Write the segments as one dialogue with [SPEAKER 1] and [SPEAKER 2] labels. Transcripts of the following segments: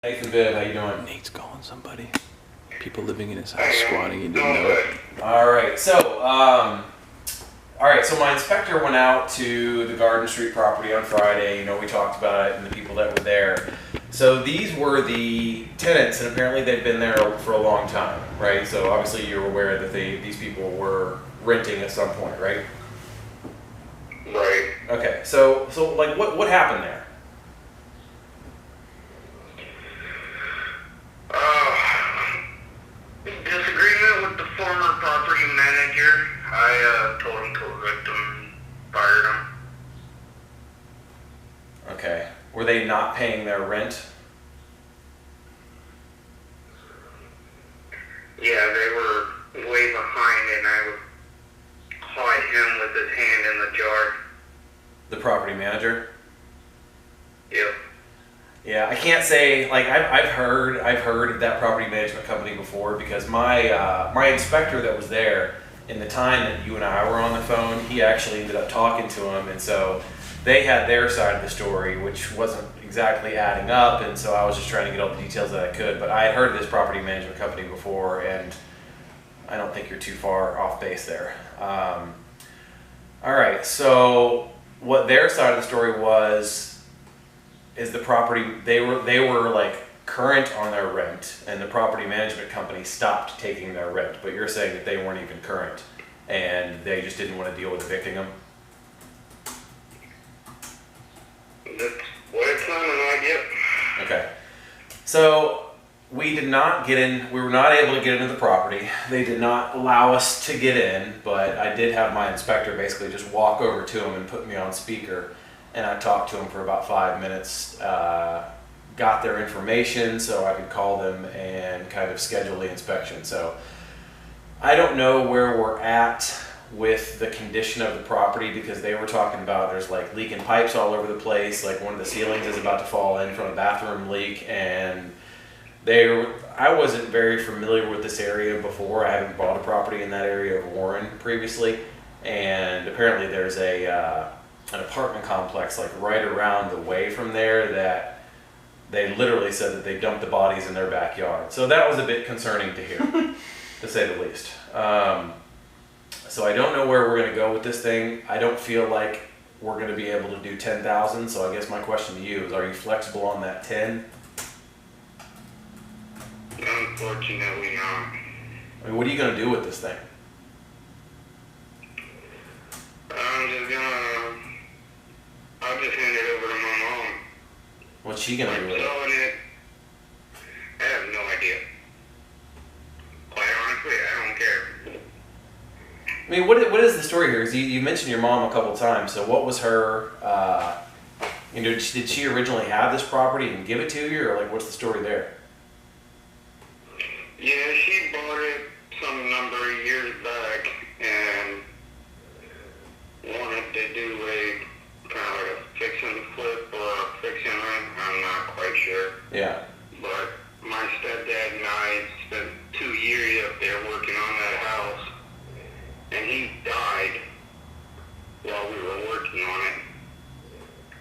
[SPEAKER 1] Nathan Bibb, how you doing?
[SPEAKER 2] Nate's calling somebody. People living in his house squatting, he didn't know it.
[SPEAKER 1] All right, so my inspector went out to the Garden Street property on Friday. You know, we talked about it and the people that were there. So these were the tenants, and apparently they've been there for a long time, right? So obviously you're aware that these people were renting at some point, right?
[SPEAKER 3] Right.
[SPEAKER 1] Okay, so like what happened there?
[SPEAKER 3] Disagreement with the former property manager. I told him to evict him, fired him.
[SPEAKER 1] Okay, were they not paying their rent?
[SPEAKER 3] Yeah, they were way behind, and I caught him with his hand in the jar.
[SPEAKER 1] The property manager?
[SPEAKER 3] Yep.
[SPEAKER 1] Yeah, I can't say, like, I've heard of that property management company before, because my inspector that was there in the time that you and I were on the phone, he actually ended up talking to him, and so they had their side of the story, which wasn't exactly adding up, and so I was just trying to get all the details that I could. But I had heard of this property management company before, and I don't think you're too far off base there. All right, so what their side of the story is the property, they were like current on their rent, and the property management company stopped taking their rent, but you're saying that they weren't even current and they just didn't want to deal with evicting them?
[SPEAKER 3] That's what it's sounding like, yep.
[SPEAKER 1] Okay, so we were not able to get into the property. They did not allow us to get in, but I did have my inspector basically just walk over to him and put me on speaker, and I talked to him for about 5 minutes, got their information so I could call them and kind of schedule the inspection. So I don't know where we're at with the condition of the property, because they were talking about there's like leaking pipes all over the place, like one of the ceilings is about to fall in from a bathroom leak, and I wasn't very familiar with this area before. I haven't bought a property in that area of Warren previously, and apparently there's an apartment complex like right around the way from there that they literally said that they dumped the bodies in their backyard. So that was a bit concerning to hear, to say the least. So I don't know where we're going to go with this thing. I don't feel like we're going to be able to do 10,000. So I guess my question to you is, are you flexible on that 10?
[SPEAKER 3] Unfortunately not.
[SPEAKER 1] I mean, what are you going to do with this thing?
[SPEAKER 3] I'll just hand it over to my mom.
[SPEAKER 1] What's she going to do with it?
[SPEAKER 3] Selling it, I have no idea. Quite honestly, I don't care.
[SPEAKER 1] I mean, what is the story here? 'Cause you mentioned your mom a couple times. So what was her, did she originally have this property and give it to you, or like what's the story there?
[SPEAKER 3] Yeah, she bought it some number of years back and wanted to do a kind of like a fix and flip or a fix and rent. I'm not quite sure.
[SPEAKER 1] Yeah.
[SPEAKER 3] But my stepdad and I spent 2 years up there working on that house, and he died while we were working on it.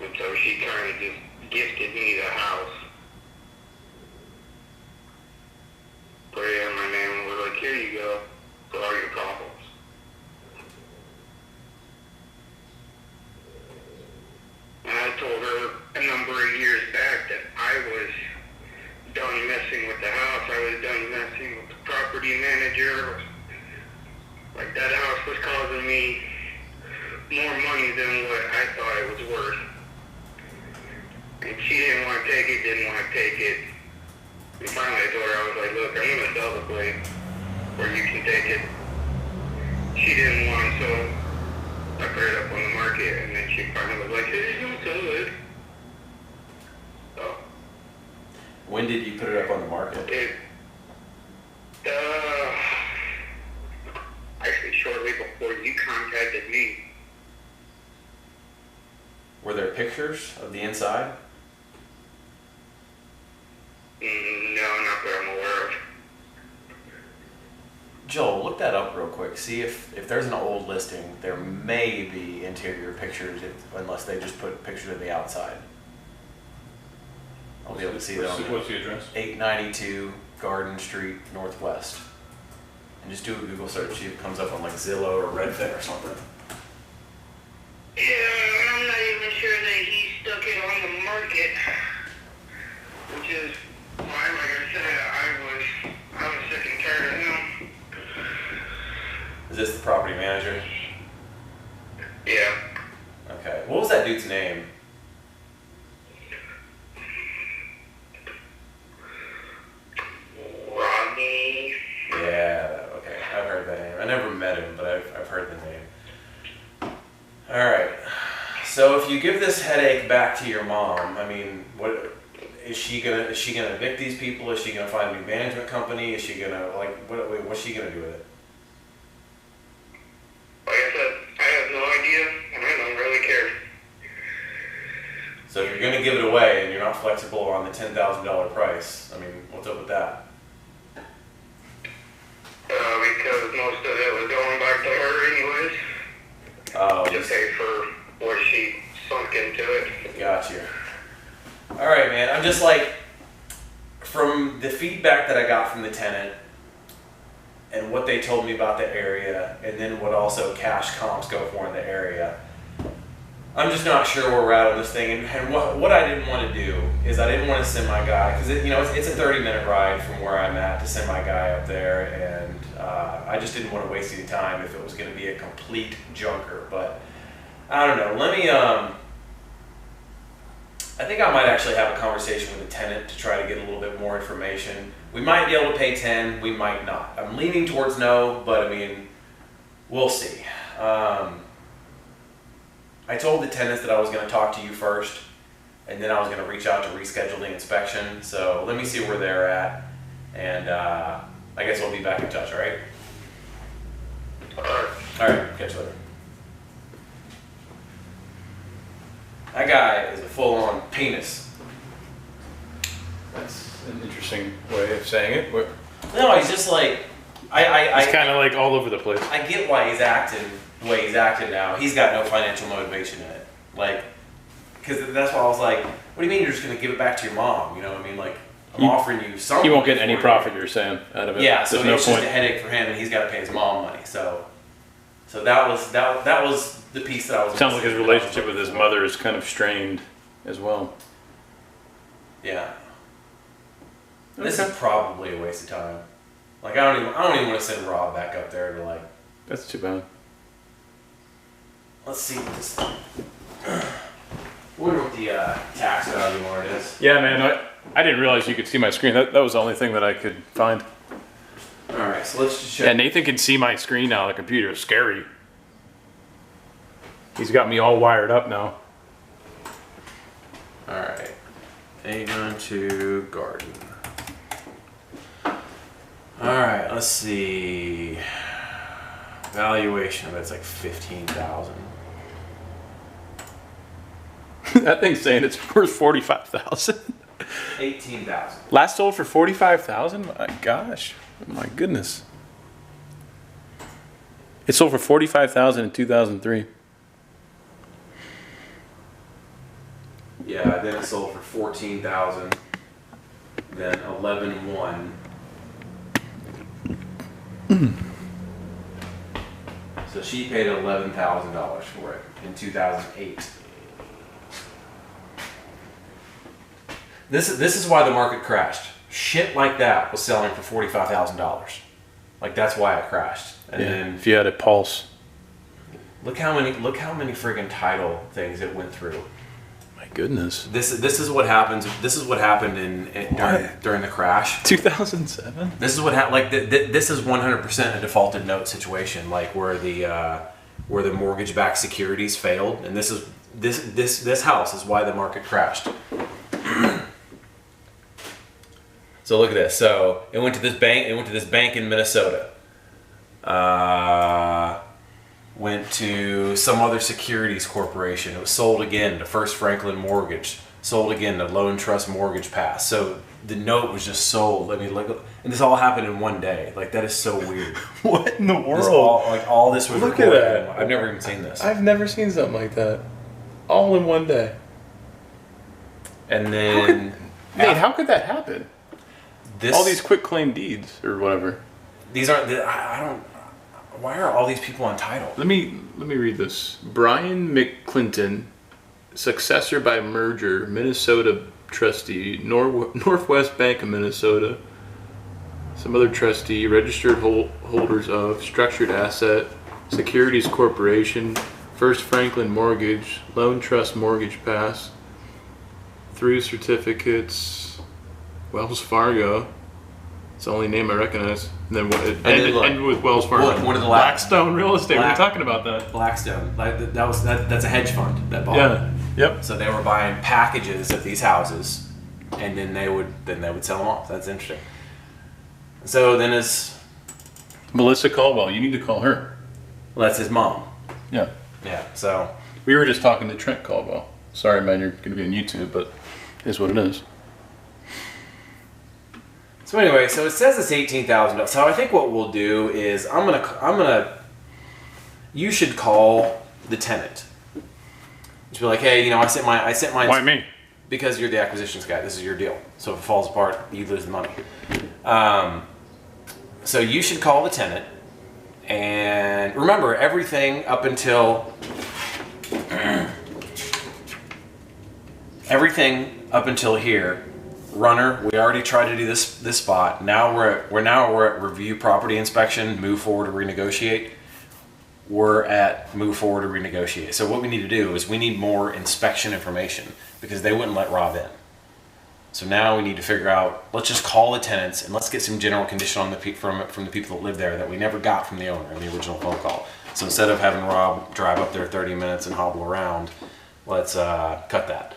[SPEAKER 3] And so she kind of just gifted me the house. Put it in my name and was like, here you go, for all your problems. And I told her a number of years back that I was done messing with the house. I was done messing with the property manager. Like, that house was causing me more money than what I thought it was worth. And she didn't want to take it. And finally I told her, I was like, look, I'm going to sell the place where you can take it. She didn't want it, so I put it up on the market, and then she finally was like, hey, don't sell it. So.
[SPEAKER 1] When did you put it up on the market?
[SPEAKER 3] Actually shortly before you contacted me.
[SPEAKER 1] Were there pictures of the inside?
[SPEAKER 3] No, not that I'm aware of.
[SPEAKER 1] Joel, look that up real quick. See if there's an old listing. There may be interior pictures, unless they just put pictures of the outside. I'll be able to see that.
[SPEAKER 2] What's the address?
[SPEAKER 1] 892 Garden Street Northwest. And just do a Google search, see if it comes up on like Zillow or Redfin or something.
[SPEAKER 3] Yeah, I'm not even sure that he stuck it on the market, which is why, like I said, I was sick and tired of him.
[SPEAKER 1] Is this the property manager?
[SPEAKER 3] Yeah.
[SPEAKER 1] Okay. What was that dude's name?
[SPEAKER 3] Rodney.
[SPEAKER 1] Yeah, okay. I've heard that name. I never met him, but I've heard the name. Alright. So if you give this headache back to your mom, I mean, what is she gonna evict these people? Is she gonna find a new management company? Is she gonna what's she gonna do with it?
[SPEAKER 3] Like I said, I have no idea, and I don't really care.
[SPEAKER 1] So if you're gonna give it away and you're not flexible on the $10,000 price, I mean, what's up with that?
[SPEAKER 3] Because most of it was going back to her anyways.
[SPEAKER 1] Oh,
[SPEAKER 3] To pay for what she sunk into it.
[SPEAKER 1] got you. All right, man. I'm just like, from the feedback that I got from the tenant and what they told me about the area, and then what also cash comps go for in the area, I'm just not sure where we're at on this thing. And what I didn't want to do is I didn't want to send my guy, because it's a 30-minute ride from where I'm at to send my guy up there, and I just didn't want to waste any time if it was going to be a complete junker. But I don't know. Let me. I think I might actually have a conversation with the tenant to try to get a little bit more information. We might be able to pay 10. We might not. I'm leaning towards no, but I mean, we'll see. I told the tenants that I was going to talk to you first, and then I was going to reach out to reschedule the inspection. So let me see where they're at, and I guess we'll be back in touch, all right? All right, catch you later. That guy is a full-on penis.
[SPEAKER 2] That's an interesting way of saying it.
[SPEAKER 1] No, he's just like,
[SPEAKER 2] It's kind of like all over the place.
[SPEAKER 1] I get why he's acting the way he's acting now. He's got no financial motivation in it. Like, because that's why I was like, what do you mean you're just going to give it back to your mom? You know what I mean? Like, I'm offering you something.
[SPEAKER 2] He won't get any profit, you're saying, out of it.
[SPEAKER 1] Yeah, so
[SPEAKER 2] There's
[SPEAKER 1] it's
[SPEAKER 2] no
[SPEAKER 1] just
[SPEAKER 2] point.
[SPEAKER 1] a headache for him, and he's got to pay his mom money. So that was the piece that I was.
[SPEAKER 2] Sounds like his relationship with his mother is kind of strained as well.
[SPEAKER 1] Yeah. This is probably a waste of time. Like, I don't even want to send Rob back up there to, like.
[SPEAKER 2] That's too bad.
[SPEAKER 1] Let's see what this. Wonder what the tax value on it is.
[SPEAKER 2] Yeah, man, I didn't realize you could see my screen. That was the only thing that I could find.
[SPEAKER 1] All right, so let's just check.
[SPEAKER 2] Yeah, Nathan can see my screen now on the computer. It's scary. He's got me all wired up now.
[SPEAKER 1] All right, 892 Garden. All right, let's see. Valuation of it's like 15,000.
[SPEAKER 2] That thing's saying it's worth 45,000.
[SPEAKER 1] 18,000.
[SPEAKER 2] Last sold for 45,000. My gosh, my goodness. It sold for 45,000 in 2003.
[SPEAKER 1] Yeah, then it sold for 14,000. Then 11.1. So she paid $11,000 for it in 2008. This is why the market crashed. Shit like that was selling for $45,000. Like, that's why it crashed. And then
[SPEAKER 2] if you had a pulse.
[SPEAKER 1] look how many friggin' title things it went through.
[SPEAKER 2] My goodness.
[SPEAKER 1] This is what happens. This is what happened during the crash.
[SPEAKER 2] 2007.
[SPEAKER 1] This is what happened. Like this is 100% a defaulted note situation. Like where the mortgage-backed securities failed, and this house is why the market crashed. So look at this. So it went to this bank. It went to this bank in Minnesota. Went to some other securities corporation. It was sold again to First Franklin Mortgage. Sold again to Loan Trust Mortgage Pass. So the note was just sold. I mean, like, and this all happened in one day. Like, that is so weird.
[SPEAKER 2] What in the world?
[SPEAKER 1] All this was
[SPEAKER 2] Look at
[SPEAKER 1] recorded.
[SPEAKER 2] that.
[SPEAKER 1] I've never even seen this.
[SPEAKER 2] I've never seen something like that. All in one day.
[SPEAKER 1] And then
[SPEAKER 2] Nate, how could that happen?
[SPEAKER 1] This,
[SPEAKER 2] All these quick claim deeds or whatever.
[SPEAKER 1] these aren't. I don't. Why are all these people on title?
[SPEAKER 2] Let me read this. Brian McClinton, successor by merger, Minnesota trustee, Northwest Bank of Minnesota. Some other trustee, registered holders of structured asset, Securities Corporation, First Franklin Mortgage, Loan Trust Mortgage Pass, through certificates, Wells Fargo. It's the only name I recognize. And then what? It ended with Wells Fargo.
[SPEAKER 1] One of the
[SPEAKER 2] Blackstone Real Estate. We were talking about that.
[SPEAKER 1] Blackstone. That's a hedge fund that bought.
[SPEAKER 2] Yeah. Yep.
[SPEAKER 1] So they were buying packages of these houses, and then they would sell them off. That's interesting. So then
[SPEAKER 2] Melissa Caldwell. You need to call her.
[SPEAKER 1] well, that's his mom.
[SPEAKER 2] Yeah.
[SPEAKER 1] Yeah. So
[SPEAKER 2] We were just talking to Trent Caldwell. Sorry, man, you're going to be on YouTube, but it is what it is.
[SPEAKER 1] So anyway, so it says it's $18,000. So I think what we'll do is you should call the tenant. Just be like, hey, I sent my.
[SPEAKER 2] Why me?
[SPEAKER 1] Because you're the acquisitions guy. This is your deal. So if it falls apart, you lose the money. So you should call the tenant, and remember everything up until here. Runner, we already tried to do this spot. Now we're at review property inspection, move forward to renegotiate. We're at move forward to renegotiate. So what we need to do is we need more inspection information because they wouldn't let Rob in. So now we need to figure out, let's just call the tenants and let's get some general condition on from the people that live there that we never got from the owner in the original phone call. So instead of having Rob drive up there 30 minutes and hobble around, let's cut that.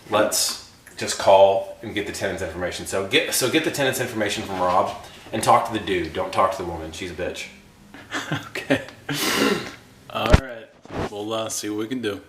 [SPEAKER 1] Let's just call and get the tenant's information. So get the tenant's information from Rob and talk to the dude. Don't talk to the woman. She's a bitch.
[SPEAKER 2] Okay. All right. We'll see what we can do.